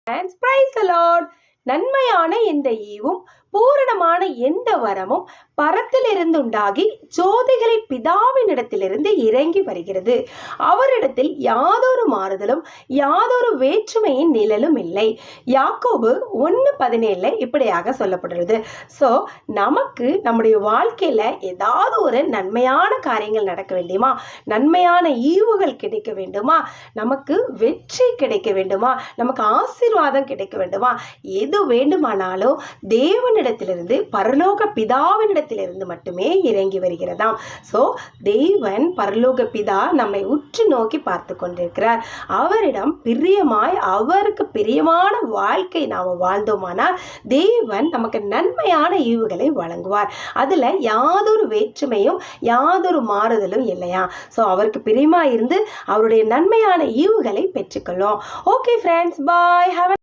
Praise the Lord. நன்மையான எந்த ஈவும் பூரணமான எந்த வரமும் பரத்திலிருந்து உண்டாகி ஜோதிகளின் பிதாவினிடத்திலிருந்து இறங்கி வருகிறது. அவரிடத்தில் யாதொரு மாறுதலும் யாதொரு வேற்றுமையின் நிழலும் இல்லை. யாக்கோபு 1:17 இப்படியாக சொல்லப்படுகிறது. ஸோ நமக்கு நம்முடைய வாழ்க்கையில ஏதாவது ஒரு நன்மையான காரியங்கள் நடக்க வேண்டுமா, நன்மையான ஈவுகள் கிடைக்க வேண்டுமா, நமக்கு வெற்றி கிடைக்க வேண்டுமா, நமக்கு ஆசீர்வாதம் கிடைக்க வேண்டுமா, எது வேண்டுமானாலும் தேவனிடத்திலிருந்து பரலோக பிதாவினிடத்திலிருந்து மட்டுமே இறங்கி வருகிறதாம். ஸோ தேவன் பரலோக பிதா நம்மை உற்று நோக்கி பார்த்து கொண்டிருக்கிறார். அவரிடம் பிரியமாய் அவருக்கு பிரியமான வாழ்க்கை நாம் வாழ்ந்தோமானால் தேவன் நமக்கு நன்மையான ஈவுகளை வழங்குவார். அதுல யாதொரு வேற்றுமையும் யாதொரு மாறுதலும் இல்லையா. ஸோ அவருக்கு பிரியமா இருந்து அவருடைய நன்மையான ஈவுகளை பெற்றுக்கொள்ளும். ஓகே ஃப்ரெண்ட்ஸ், பாய்.